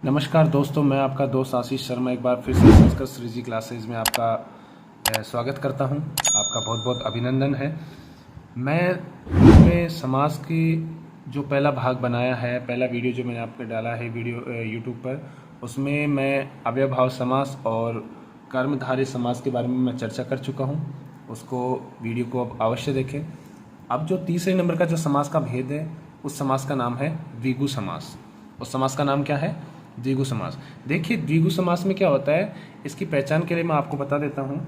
नमस्कार दोस्तों, मैं आपका दोस्त आशीष शर्मा एक बार फिर से संस्कृत श्रीजी क्लासेज में आपका स्वागत करता हूं। आपका बहुत बहुत अभिनंदन है। मैं इसमें समास की जो पहला भाग बनाया है, पहला वीडियो जो मैंने आपको डाला है वीडियो यूट्यूब पर, उसमें मैं अव्ययभाव समास और कर्मधारय समास के बारे में मैं चर्चा कर चुका हूं। उसको वीडियो को अब अवश्य देखें। अब जो तीसरे नंबर का जो समास का भेद है, उस समास का नाम है द्विगु समास। उस समास का नाम क्या है? द्विगु समास। देखिए, द्विगु समास में क्या होता है, इसकी पहचान के लिए मैं आपको बता देता हूँ।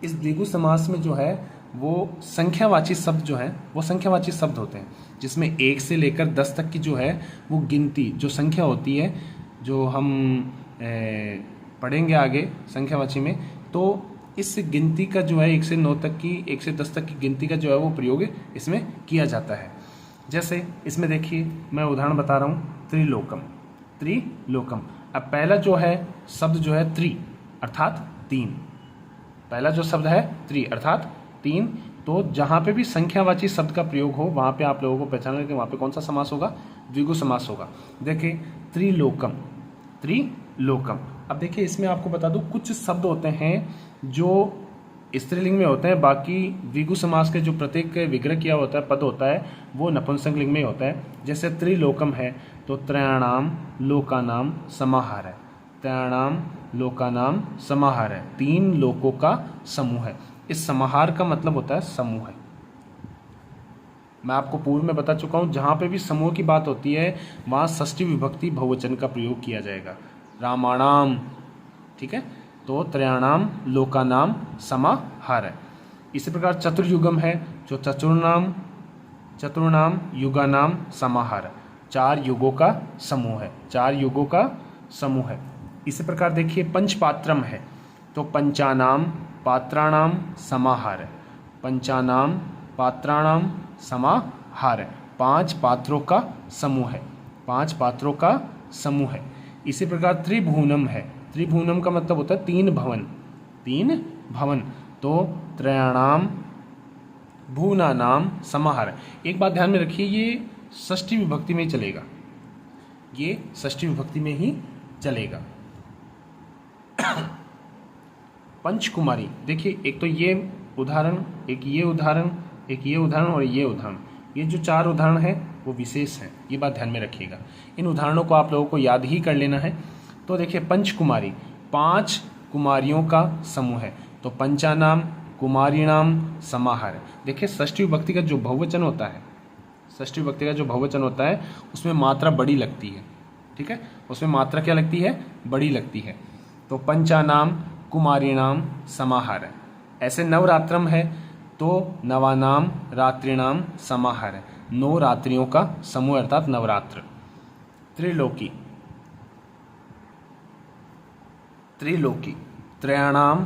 इस द्विगु समास में जो है वो संख्यावाची शब्द जो है वो संख्यावाची शब्द होते हैं, जिसमें 1 से लेकर 10 तक की जो है वो गिनती जो संख्या होती है, जो हम पढ़ेंगे आगे संख्यावाची में, तो इस गिनती का जो है 1 से 9 तक की, 1 से 10 तक की गिनती का जो है वो प्रयोग इसमें किया जाता है। जैसे इसमें देखिए, मैं उदाहरण बता रहा हूँ, त्रिलोकम। त्रिलोकम। अब पहला जो है शब्द जो है त्रि अर्थात 3। पहला जो शब्द है त्रि अर्थात 3। तो जहां पे भी संख्यावाची शब्द का प्रयोग हो, वहां पे आप लोगों को पहचानना है कि वहां पे कौन सा समास होगा? द्विगु समास होगा। देखिए, त्रिलोकम, त्रिलोकम। अब देखिए, इसमें आपको बता दूं, कुछ शब्द होते हैं जो स्त्रीलिंग में होते हैं, बाकी द्विगु समास के जो प्रत्येक विग्रह किया होता है, पद होता है, वो नपुंसक लिंग में होता है। जैसे त्रिलोकम है तो त्रयाणाम लोकानाम समाहार है। त्रयाणाम लोकानाम समाहार है, 3 लोकों का समूह है। इस समाहार का मतलब होता है समूह है। मैं आपको पूर्व में बता चुका हूं, जहां पे भी समूह की बात होती है वहां षष्ठी विभक्ति बहुवचन का प्रयोग किया जाएगा। रामाणाम, ठीक है, तो त्रयाणाम लोकानाम समाहार है। इसी प्रकार चतुर्युगम है, जो चतुर्णाम युगानाम समाहार, 4 युगों का समूह है। 4 युगों का समूह है। इसी प्रकार देखिए, पंचपात्रम है, तो पंचानाम पात्राणाम समाहार है। पंचानाम पात्राणाम समाहार है, 5 पात्रों का समूह है। 5 पात्रों का समूह है। इसी प्रकार त्रिभुवनम है। त्रिभुवनम का मतलब होता है 3 भवन। 3 भवन, तो त्रयाणाम भुवनानाम समाहार। एक बात ध्यान में रखिए, ये षष्ठी विभक्ति में ही चलेगा। ये षष्ठी विभक्ति में ही चलेगा। पंचकुमारी, देखिए, एक तो ये उदाहरण, एक ये उदाहरण, एक ये उदाहरण और ये उदाहरण। ये जो 4 उदाहरण हैं वो विशेष हैं, ये बात ध्यान में रखिएगा। इन उदाहरणों को आप लोगों को याद ही कर लेना है। तो देखिए, पंचकुमारी, 5 कुमारियों का समूह है, तो पंचानाम कुमारीणाम समाहार। देखिए, षष्ठी विभक्ति का जो बहुवचन होता है, षष्ठी विभक्ति का जो बहुवचन होता है, उसमें मात्रा बड़ी लगती है। ठीक है, उसमें मात्रा क्या लगती है? बड़ी लगती है। तो पंचानाम कुमारीणाम समाहार। ऐसे नवरात्रम है, तो नवानाम रात्रिणाम समाहार, 9 रात्रियों का समूह अर्थात नवरात्र। त्रिलोकी, त्रिलोकी, त्रयाणाम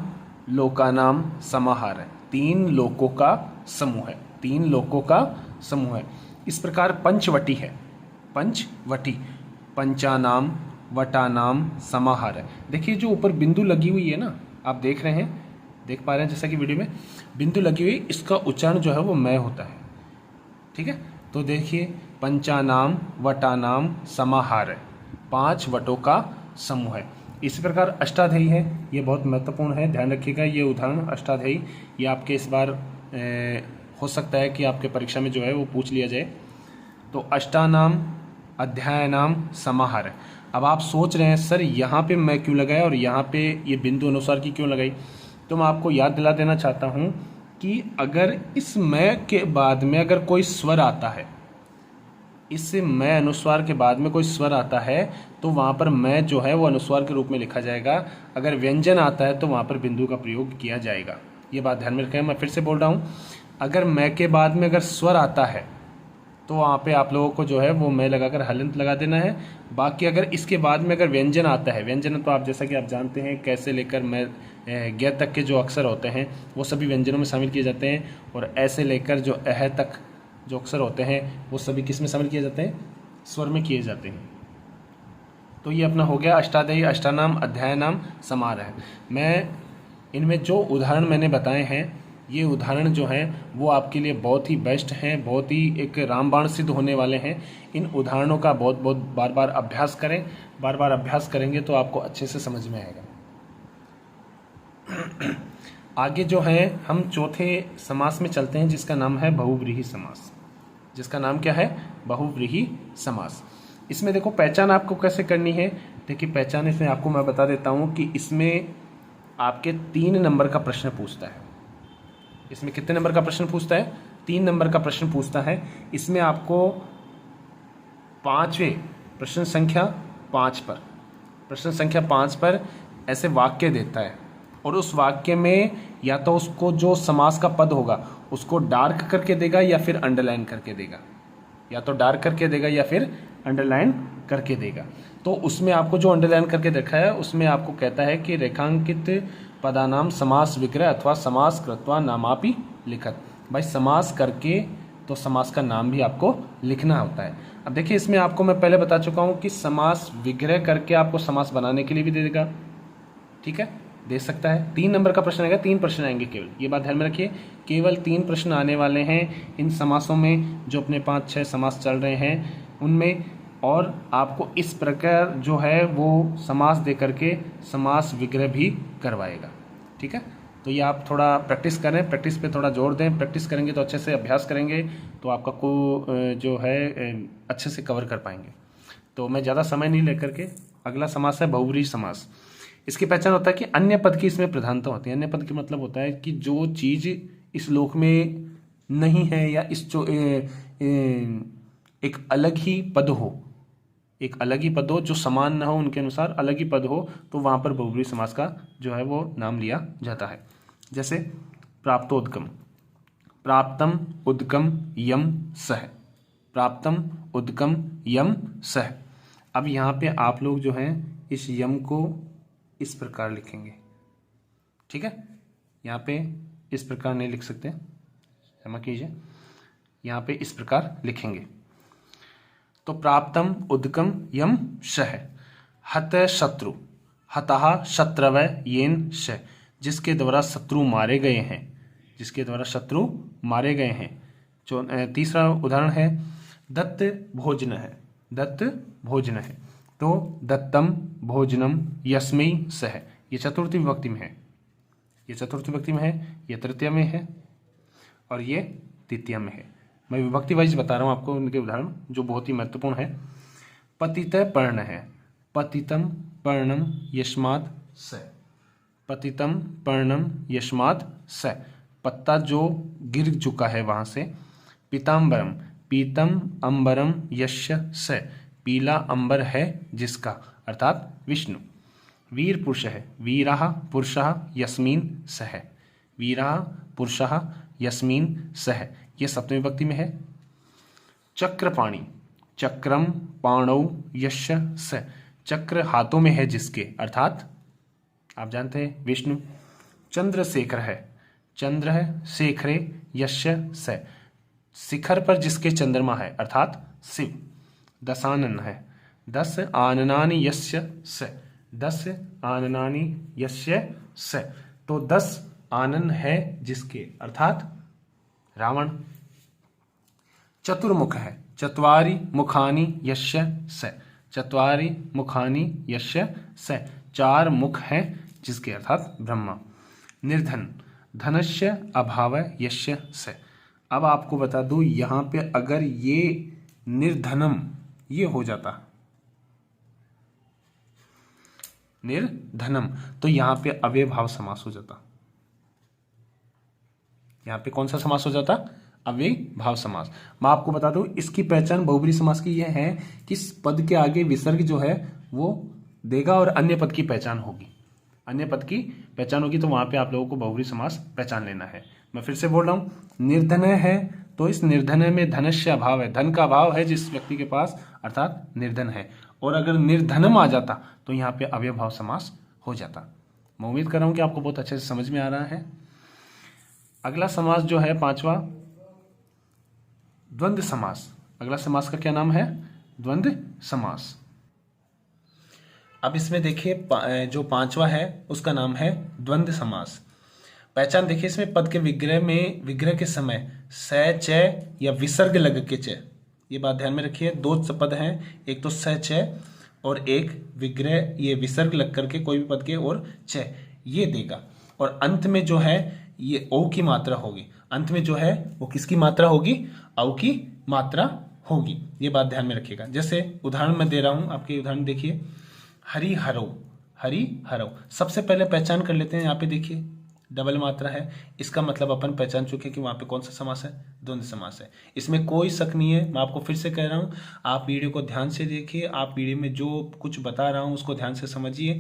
लोकानाम समाहार, 3 लोकों का समूह है। 3 लोकों का समूह है। इस प्रकार पंचवटी है। पंचवटी, पंचानाम वटानाम समाहार है। देखिए, जो ऊपर बिंदु लगी हुई है ना, आप देख रहे हैं, देख पा रहे हैं, जैसा कि वीडियो में बिंदु लगी हुई, इसका उच्चारण जो है वो मैं होता है। ठीक है, तो देखिए, पंचानाम वटानाम समाहार, 5 वटों का समूह है। इसी प्रकार अष्टाध्यायी है, ये बहुत महत्वपूर्ण है, ध्यान रखिएगा। ये उदाहरण अष्टाध्यायी, ये आपके इस बार हो सकता है कि आपके परीक्षा में जो है वो पूछ लिया जाए। तो अष्टानाम अध्यायनाम समाहार। अब आप सोच रहे हैं, सर यहाँ पे मैं क्यों लगाया और यहाँ पे ये बिंदु अनुसार की क्यों लगाई? तो मैं आपको याद दिला देना चाहता हूँ कि अगर इस मैं के बाद में अगर कोई स्वर आता है, इस मैं अनुस्वार के बाद में कोई स्वर आता है, तो वहाँ पर मैं जो है वो अनुस्वार के रूप में लिखा जाएगा। अगर व्यंजन आता है तो वहाँ पर बिंदु का प्रयोग किया जाएगा। ये बात ध्यान में रखें। मैं फिर से बोल रहा हूँ, अगर मैं के बाद में अगर स्वर आता है तो वहाँ पे आप लोगों को जो है वो मैं लगाकर हलंत लगा देना है। बाकी अगर इसके बाद में अगर व्यंजन आता है, व्यंजन तो आप जैसा कि आप जानते हैं, कैसे लेकर मैं ग तक के जो अक्षर होते हैं वो सभी व्यंजनों में शामिल किए जाते हैं, और ऐसे लेकर जो अह तक जो अक्षर होते हैं वो सभी किस में शामिल किए जाते हैं? स्वर में किए जाते हैं। तो ये अपना हो गया अष्टाध्यायी, अष्टानाम अध्यायनाम समाहार है। मैं इनमें जो उदाहरण मैंने बताए हैं ये उदाहरण जो हैं वो आपके लिए बहुत ही बेस्ट हैं, बहुत ही एक रामबाण सिद्ध होने वाले हैं। इन उदाहरणों का बहुत बहुत बार बार अभ्यास करें, बार बार अभ्यास करेंगे तो आपको अच्छे से समझ में आएगा। आगे जो है हम चौथे समास में चलते हैं जिसका नाम है बहुव्रीहि समास। जिसका नाम क्या है? बहुव्रीहि समास। इसमें देखो पहचान आपको कैसे करनी है। देखिए पहचान इसमें आपको मैं बता देता हूँ कि इसमें आपके 3 नंबर का प्रश्न पूछता है। इसमें कितने नंबर का प्रश्न पूछता है? 3 नंबर का प्रश्न पूछता है। इसमें आपको 5वें प्रश्न संख्या 5 पर, प्रश्न संख्या 5 पर ऐसे वाक्य देता है और उस वाक्य में या तो उसको जो समास का पद होगा उसको डार्क करके देगा या फिर अंडरलाइन करके देगा, या तो डार्क करके देगा या फिर अंडरलाइन करके देगा। तो उसमें आपको जो अंडरलाइन करके देखा है उसमें आपको कहता है कि रेखांकित पदानाम समास विग्रह अथवा समास कृत्वा नामापि लिखत। भाई समास करके तो समास का नाम भी आपको लिखना होता है। अब देखिए इसमें आपको मैं पहले बता चुका हूँ कि समास विग्रह करके आपको समास बनाने के लिए भी दे देगा, ठीक है, दे सकता है। 3 नंबर का प्रश्न आएगा, 3 प्रश्न आएंगे केवल, ये बात ध्यान में रखिए, केवल 3 प्रश्न आने वाले हैं इन समासों में जो अपने 5-6 समास चल रहे हैं उनमें। और आपको इस प्रकार जो है वो समास दे करके समास विग्रह भी करवाएगा, ठीक है। तो ये आप थोड़ा प्रैक्टिस करें, प्रैक्टिस पे थोड़ा जोर दें। प्रैक्टिस करेंगे तो अच्छे से अभ्यास करेंगे तो आपका को जो है अच्छे से कवर कर पाएंगे। तो मैं ज़्यादा समय नहीं लेकर के अगला समास है बहुव्रीहि समास। इसकी पहचान होता है कि अन्य पद की इसमें प्रधानता होती है। अन्य पद की मतलब होता है कि जो चीज़ इस लोक में नहीं है या इस जो एक अलग ही पद हो, एक अलग ही पद हो जो समान ना हो, उनके अनुसार अलग ही पद हो, तो वहाँ पर बहुव्रीहि समास का जो है वो नाम लिया जाता है। जैसे प्राप्तोद्गम, प्राप्तम उद्गम यम सह, प्राप्तम उद्गम यम सह। अब यहाँ पे आप लोग जो हैं इस यम को इस प्रकार लिखेंगे, ठीक है। यहाँ पे इस प्रकार नहीं लिख सकते, क्षमा कीजिए, यहाँ पे इस प्रकार लिखेंगे। तो प्राप्तम उद्गम यम शह, हत शत्रु, हतः शत्रवः येन शह, जिसके द्वारा शत्रु मारे गए हैं, जिसके द्वारा शत्रु मारे गए हैं। जो तीसरा उदाहरण है दत्त भोजन है, दत्त भोजन है। तो दत्तम भोजनम यस्मै सह, ये चतुर्थी विभक्ति में है, ये चतुर्थी विभक्ति में है, ये तृतीय में है और ये तृतीय में है। मैं विभक्ति वाइज बता रहा हूँ आपको उनके उदाहरण जो बहुत ही महत्वपूर्ण है। पतित पर्ण है, पतितम पर्णम यस्मात् स, पतितम पर्णम यस्मात् स, पत्ता जो गिर चुका है वहाँ से। पीताम्बरम, पीतम अंबरम यस्य स, पीला अंबर है जिसका, अर्थात विष्णु। वीर पुरुष है, वीरः पुरुषः यस्मिन् सह, वीरः पुरुषः यस्मिन् सह, ये सप्तमी विभक्ति में है। चक्रपाणि, चक्रम पाणौ यस्य स, चक्र हाथों में है जिसके, अर्थात आप जानते हैं विष्णु। चंद्रशेखर है, चंद्र शेखरे यस्य स, शिखर पर जिसके चंद्रमा है, अर्थात शिव। दशानन है, 10 आननानि यस्य स, 10 आननानि यस्य स, तो 10 आनन है जिसके, अर्थात रावण। चतुर्मुख है, चत्वारि मुखानि यस्य स, चत्वारि मुखानि यस्य स, 4 मुख हैं जिसके, अर्थात ब्रह्मा। निर्धन, धनस्य अभाव यस्य स। अब आपको बता दूं यहाँ पे अगर ये निर्धनम ये हो जाता, निर्धनम, तो यहाँ पे अव्ययभाव समास हो जाता। यहाँ पे कौन सा समास हो जाता? अव्ययभाव समास। मैं आपको बता दूं इसकी पहचान बहुव्रीहि समास की यह है कि इस पद के आगे विसर्ग जो है वो देगा और अन्य पद की पहचान होगी, अन्य पद की पहचान होगी, तो वहां पे आप लोगों को बहुव्रीहि समास पहचान लेना है। मैं फिर से बोल रहा हूँ, निर्धन है तो इस निर्धन में धनस्य अभाव है, धन का अभाव है जिस व्यक्ति के पास, अर्थात निर्धन है। और अगर निर्धनम आ जाता तो यहाँ पे अव्ययभाव समास हो जाता। मैं उम्मीद कर रहा हूँ कि आपको बहुत अच्छे से समझ में आ रहा है। अगला समास जो है 5वां, द्वंद्व समास। अगला समास का क्या नाम है? द्वंद्व समास। अब इसमें देखिए जो 5वां है उसका नाम है द्वंद्व समास। पहचान देखिए इसमें पद के विग्रह के समय स च या विसर्ग लग के च, ये बात ध्यान में रखिए। दो पद हैं, एक तो स च और एक विग्रह ये विसर्ग लग करके कोई भी पद के और च ये देगा। और अंत में जो है ये औ की मात्रा होगी, अंत में जो है वो किसकी मात्रा होगी, औ की मात्रा होगी। ये बात ध्यान में रखिएगा। जैसे उदाहरण मैं दे रहा हूं, आपके उदाहरण देखिए, हरि हरौ, हरि हरौ। सबसे पहले पहचान कर लेते हैं, यहाँ पे देखिए डबल मात्रा है, इसका मतलब अपन पहचान चुके हैं कि वहां पे कौन सा समास है, द्वंद्व समास है। इसमें कोई शक नहीं है, मैं आपको फिर से कह रहा हूं, आप वीडियो को ध्यान से देखिए, आप वीडियो में जो कुछ बता रहा हूं उसको ध्यान से समझिए।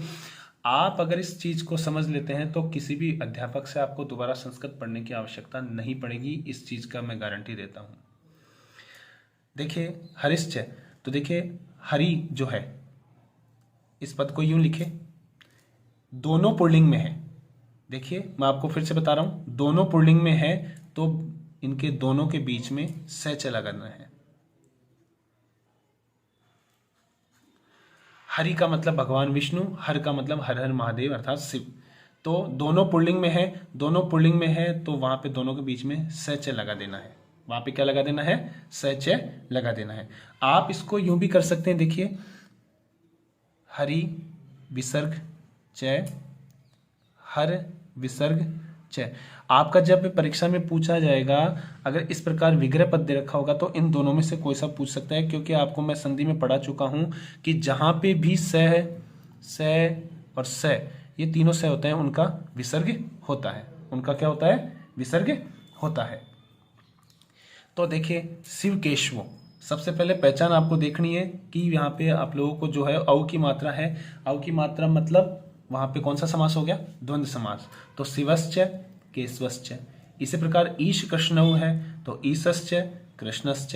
आप अगर इस चीज को समझ लेते हैं तो किसी भी अध्यापक से आपको दोबारा संस्कृत पढ़ने की आवश्यकता नहीं पड़ेगी, इस चीज का मैं गारंटी देता हूं। देखिए हरिश्च, तो देखिए हरि जो है इस पद को यूं लिखे, दोनों पुल्लिंग में है। देखिए मैं आपको फिर से बता रहा हूं, दोनों पुल्लिंग में है तो इनके दोनों के बीच में स च लगाना है। हरि का मतलब भगवान विष्णु, हर का मतलब हर हर महादेव अर्थात शिव। तो दोनों पुल्लिंग में है, दोनों पुल्लिंग में है तो वहां पे दोनों के बीच में स च लगा देना है। वहां पे क्या लगा देना है, स च लगा देना है। आप इसको यूं भी कर सकते हैं, देखिए हरि विसर्ग च, हर विसर्ग च। आपका जब परीक्षा में पूछा जाएगा, अगर इस प्रकार विग्रह पद दे रखा होगा तो इन दोनों में से कोई सा पूछ सकता है, क्योंकि आपको मैं संधि में पढ़ा चुका हूं कि जहां पे भी स और स ये तीनों स होते हैं उनका विसर्ग होता है, उनका क्या होता है, विसर्ग होता है। तो देखिए शिव केशव, सबसे पहले पहचान आपको देखनी है कि यहाँ पे आप लोगों को जो है औ की मात्रा है, औ की मात्रा मतलब वहां पे कौन सा समास हो गया, द्वंद्व समास। तो शिवश्च केशवश्च। इसी प्रकार ईश कृष्णौ है तो ईशश्च कृष्णश्च,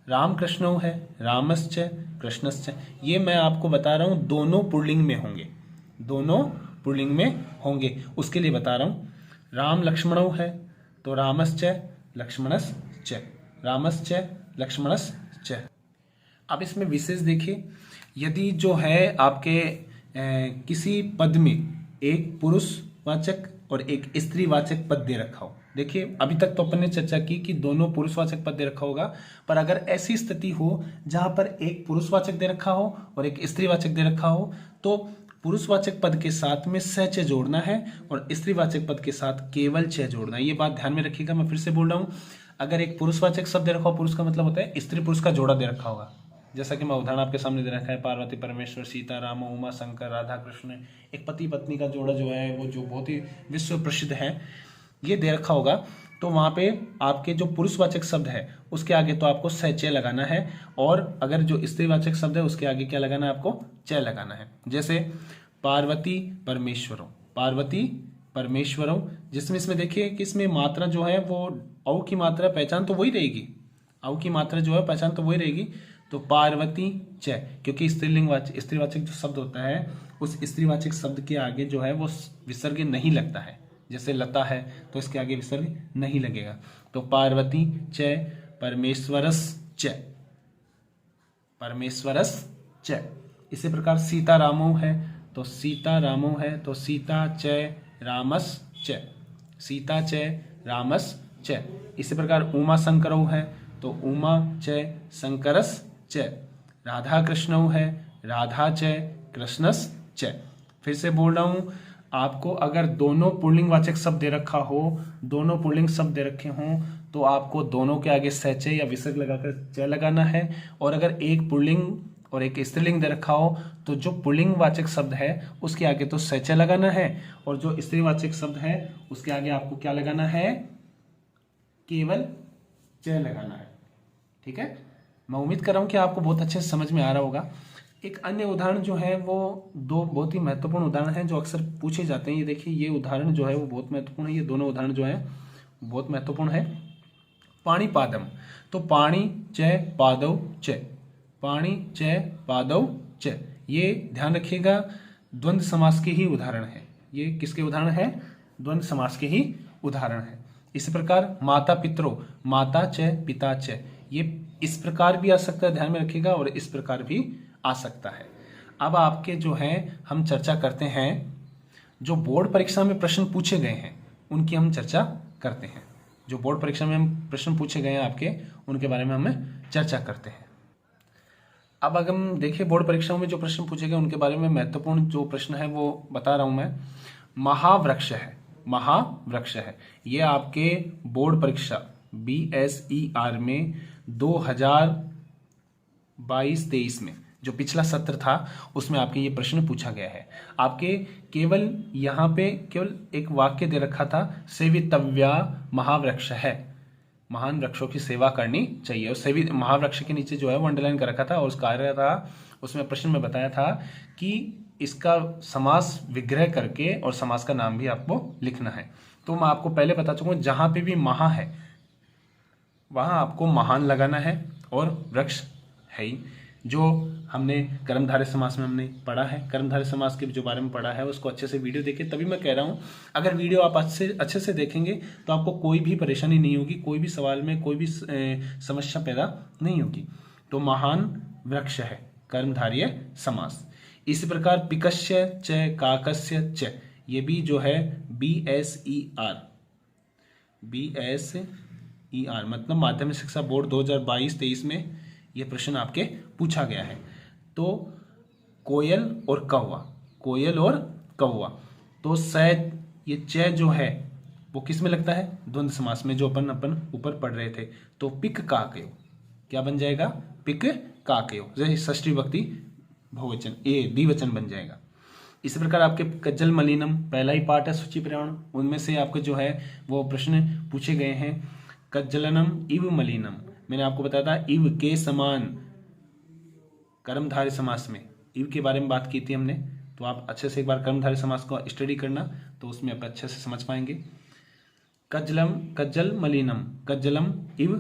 राम कृष्णौ है रामश्च कृष्णश्च। ये मैं आपको बता रहा हूं दोनों पुल्लिंग में होंगे, दोनों पुल्लिंग में होंगे, उसके लिए बता रहा हूं। राम लक्ष्मणौ है तो रामश्च लक्ष्मणश्च, रामश्च लक्ष्मणश्च। अब इसमें विशेष देखिए, यदि जो है आपके किसी पद में एक पुरुषवाचक और एक स्त्रीवाचक पद दे रखा हो, देखिए अभी तक तो अपन ने चर्चा की कि दोनों पुरुषवाचक पद दे रखा होगा, पर अगर ऐसी स्थिति हो जहां पर एक पुरुषवाचक दे रखा हो और एक स्त्रीवाचक दे रखा हो, तो पुरुषवाचक पद के साथ में स च जोड़ना है और स्त्रीवाचक पद के साथ केवल च जोड़ना है। ये बात ध्यान में रखिएगा, मैं फिर से बोल रहा हूं। अगर एक पुरुषवाचक शब्द दे रखा हो, पुरुष का मतलब होता है स्त्री पुरुष का जोड़ा दे रखा होगा, जैसा कि मैं उदाहरण आपके सामने दे रखा है, पार्वती परमेश्वर, सीता राम, उमा शंकर, राधा कृष्ण, एक पति पत्नी का जोड़ा जो है वो जो बहुत ही विश्व प्रसिद्ध है, ये दे रखा होगा। तो वहां पे आपके जो पुरुषवाचक शब्द है उसके आगे तो आपको स च लगाना है, और अगर जो स्त्रीवाचक शब्द है उसके आगे क्या लगाना है, आपको च लगाना है। जैसे पार्वती परमेश्वरों, पार्वती परमेश्वरों, जिसमें इसमें देखिए कि इसमें मात्रा जो है वो औ की मात्रा पहचान तो वही रहेगी, औ की मात्रा जो है पहचान तो वही रहेगी। तो पार्वती च, क्योंकि स्त्रीवाचक जो शब्द होता है उस स्त्रीवाचक शब्द के आगे जो है वो विसर्ग नहीं लगता है। जैसे लता है तो इसके आगे विसर्ग नहीं लगेगा। तो पार्वती च परमेश्वरस च, परमेश्वरस च। इसी प्रकार सीता रामो है तो सीता रामो है तो सीता च रामस च, सीता च रामस च। इसी प्रकार उमा शंकरौ है तो उमा च शंकरस च, राधा कृष्णौ है राधा च कृष्णस च। फिर से बोल रहा हूं, आपको अगर दोनों पुल्लिंग वाचक शब्द दे रखा हो, दोनों पुल्लिंग शब्द दे रखे हों, तो आपको दोनों के आगे स च या विसर्ग लगाकर च लगाना है। और अगर एक पुल्लिंग और एक स्त्रीलिंग दे रखा हो तो जो पुल्लिंग वाचक शब्द है उसके आगे तो स च लगाना है, और जो स्त्रीवाचक शब्द है उसके आगे आपको क्या लगाना है, केवल च लगाना है। ठीक है, मैं उम्मीद कर रहा हूं कि आपको बहुत अच्छे से समझ में आ रहा होगा। एक अन्य उदाहरण जो है वो दो बहुत ही महत्वपूर्ण उदाहरण हैं जो अक्सर पूछे जाते हैं। ये देखिए, ये उदाहरण जो है वो बहुत महत्वपूर्ण है, ये दोनों उदाहरण जो है बहुत महत्वपूर्ण है। पाणी पादम, तो पाणी च पादव च, पाणी च पादव च, ये ध्यान रखिएगा द्वंद्व समास के ही उदाहरण है। ये किसके उदाहरण है, द्वंद्व समास के ही उदाहरण है। इसी प्रकार माता पितरो, माता च पिता च, ये इस प्रकार भी आ सकता है, ध्यान में रखिएगा, और इस प्रकार भी आ सकता है। अब आपके जो है हम चर्चा करते हैं जो बोर्ड परीक्षा में प्रश्न पूछे गए हैं, उनकी हम चर्चा करते हैं। जो बोर्ड परीक्षा में हम प्रश्न पूछे गए हैं आपके, उनके बारे में हमें चर्चा करते हैं। अब अगर हम देखें बोर्ड परीक्षाओं में जो प्रश्न पूछे गए उनके बारे में महत्वपूर्ण जो प्रश्न है वो बता रहा हूं मैं। महावृक्ष है, महावृक्ष है, ये आपके बोर्ड परीक्षा BSER में 2022-23 में जो पिछला सत्र था उसमें आपके ये प्रश्न पूछा गया है। आपके केवल यहाँ पे केवल एक वाक्य दे रखा था, सेवितव्या महावृक्ष है, महान वृक्षों की सेवा करनी चाहिए। और सेवी महावृक्ष के नीचे जो है वो अंडरलाइन कर रखा था और उस कार्य था उसमें प्रश्न में बताया था कि इसका समास विग्रह करके और समास का नाम भी आपको लिखना है। तो मैं आपको पहले बता चुका हूं, जहां पे भी महा है वहां आपको महान लगाना है और वृक्ष है ही। जो हमने कर्मधारय समास में हमने पढ़ा है, कर्मधारय समास के जो बारे में पढ़ा है उसको अच्छे से वीडियो देखिए। तभी मैं कह रहा हूं अगर वीडियो आप अच्छे से देखेंगे तो आपको कोई भी परेशानी नहीं होगी, कोई भी सवाल में कोई भी समस्या पैदा नहीं होगी। तो महान वृक्ष है कर्मधारय समास। इसी प्रकार पिकस्य च काकस्य च, ये भी जो है BSER मतलब माध्यमिक शिक्षा बोर्ड 2022-23 में ये प्रश्न आपके पूछा गया है। तो कोयल और कौवा, कोयल और कौवा, तो स ये च जो है वो किस में लगता है? द्वंद्व समास में, जो अपन ऊपर पढ़ रहे थे। तो पिक काकयो क्या बन जाएगा? पिक काकयो, जैसे षष्ठी विभक्ति बहुवचन द्विवचन बन जाएगा। इसी प्रकार आपके कज्जल मलिनम पहला ही पार्ट है सूची प्रमाण, उनमें से आपके जो है वो प्रश्न पूछे गए हैं। कज्जलनम इव मलिनम, मैंने आपको बताया था इव के समान कर्मधारय समास में इव के बारे में बात की थी हमने। तो आप अच्छे से एक बार कर्मधारय समास को स्टडी करना, तो उसमें आप अच्छे से समझ पाएंगे। कज्जल मलिनम, कज्जलम इव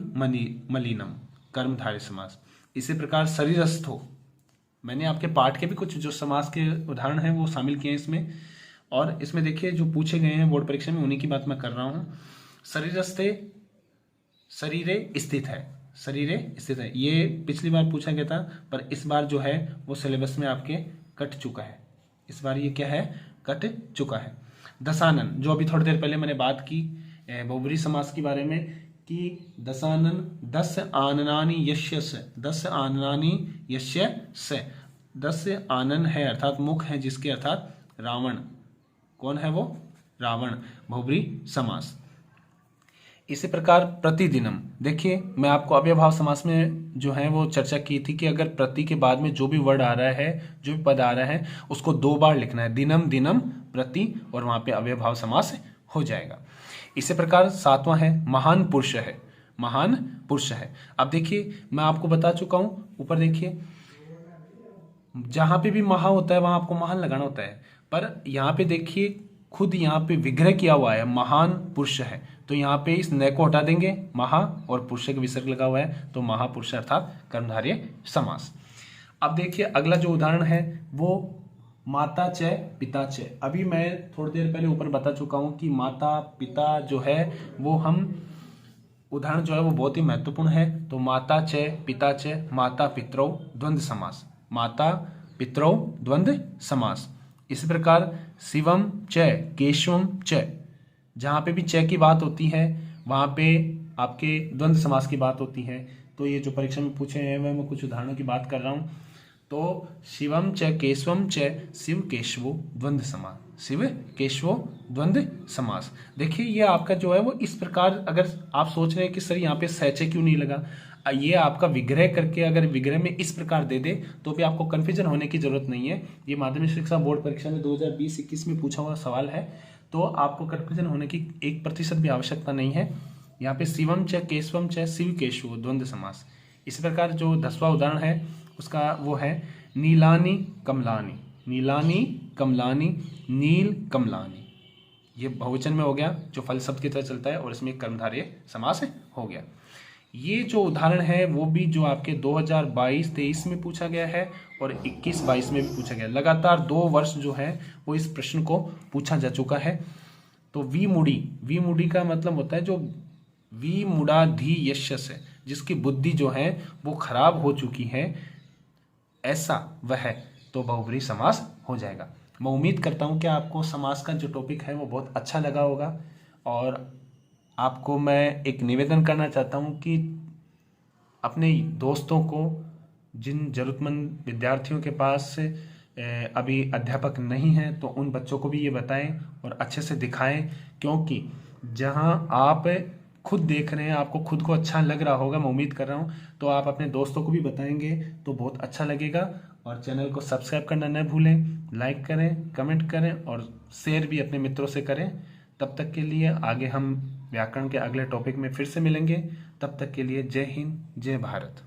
मलिनम कर्मधारय समास। इसी प्रकार शरीरस्थो, मैंने आपके पाठ के भी कुछ जो समास के उदाहरण हैं वो शामिल किए हैं इसमें। और इसमें देखिए जो पूछे गए हैं बोर्ड परीक्षा में उन्हीं की बात मैं कर रहा हूँ। शरीरस्थे शरीरे स्थित है, शरीरे स्थित है, ये पिछली बार पूछा गया था पर इस बार जो है वो सिलेबस में आपके कट चुका है। इस बार ये क्या है? कट चुका है। दशानन, जो अभी थोड़ी देर पहले मैंने बात की बहुब्रीहि समास के बारे में कि दशानन, दस आननानि यस्य से, दस आननानि यस्य से, 10 आनन है अर्थात मुख है जिसके, अर्थात रावण। कौन है वो? रावण, बहुब्रीहि समास। इसी प्रकार प्रतिदिनम, देखिए मैं आपको अव्ययभाव समास में जो है वो चर्चा की थी कि अगर प्रति के बाद में जो भी वर्ड आ रहा है, जो भी पद आ रहा है उसको 2 बार लिखना है, दिनम दिनम प्रति, और वहां पे अव्ययभाव समास हो जाएगा। इसी प्रकार 7वां है महान पुरुष है, महान पुरुष है। अब देखिए मैं आपको बता चुका हूं, ऊपर देखिए जहां पे भी महा होता है वहां आपको महान लगाना होता है, पर यहाँ पे देखिए खुद यहाँ पे विग्रह किया हुआ है महान पुरुष है, तो यहाँ पे इस न को हटा देंगे, महा और पुरुष का विसर्ग लगा हुआ है, तो महापुरुष अर्थात कर्मधारय समास। अब देखिए अगला जो उदाहरण है वो माता च पिता च। अभी मैं थोड़ी देर पहले ऊपर बता चुका हूं कि माता पिता जो है वो हम उदाहरण जो है वो बहुत ही महत्वपूर्ण है। तो माता च पिता च, माता पितरौ द्वंद्व समास, माता पितरौ द्वंद्व समास। इसी प्रकार शिवम च केशवम च, जहां पे भी च की बात होती है वहां पे आपके द्वंद्व समास की बात होती है। तो ये जो परीक्षा में पूछे हैं मैं कुछ उदाहरणों की बात कर रहा हूं। तो शिवम च केशवम च शिव केशवो द्वंद्व समास, शिव केशवो द्वंद्व समास। देखिए ये आपका जो है वो इस प्रकार, अगर आप सोच रहे हैं कि सर यहाँ पे सैचे क्यों नहीं लगा, ये आपका विग्रह करके अगर विग्रह में इस प्रकार दे दे तो भी आपको कंफ्यूजन होने की जरूरत नहीं है। ये माध्यमिक शिक्षा बोर्ड परीक्षा में 2020-21 में पूछा हुआ सवाल है, तो आपको कंफ्यूजन होने की 1% भी आवश्यकता नहीं है। यहाँ पे शिवम च केशवम च शिव केशव द्वंद्व समास। इसी प्रकार जो 10वां उदाहरण है उसका वो है नीलानी कमलानी, नीलानी कमलानी, नील कमलानी। ये बहुवचन में हो गया जो फल शब्द की तरह चलता है और इसमें कर्मधारय समास हो गया। ये जो उदाहरण है वो भी जो आपके 2022-23 में पूछा गया है और 21-22 में भी पूछा गया। लगातार 2 वर्ष जो है वो इस प्रश्न को पूछा जा चुका है। तो विमूढ़ी का मतलब होता है जो विमूढ़ाधि यस्य से, जिसकी बुद्धि जो है वो खराब हो चुकी है, ऐसा वह, तो बहुब्रीहि समास हो जाएगा। मैं उम्मीद करता हूं कि आपको समास का जो टॉपिक है वो बहुत अच्छा लगा होगा और आपको मैं एक निवेदन करना चाहता हूँ कि अपने दोस्तों को, जिन ज़रूरतमंद विद्यार्थियों के पास अभी अध्यापक नहीं हैं, तो उन बच्चों को भी ये बताएं और अच्छे से दिखाएं, क्योंकि जहां आप खुद देख रहे हैं, आपको खुद को अच्छा लग रहा होगा, मैं उम्मीद कर रहा हूं, तो आप अपने दोस्तों को भी बताएंगे तो बहुत अच्छा लगेगा। और चैनल को सब्सक्राइब करना न भूलें, लाइक करें, कमेंट करें और शेयर भी अपने मित्रों से करें। तब तक के लिए आगे हम व्याकरण के अगले टॉपिक में फिर से मिलेंगे। तब तक के लिए जय हिंद, जय भारत।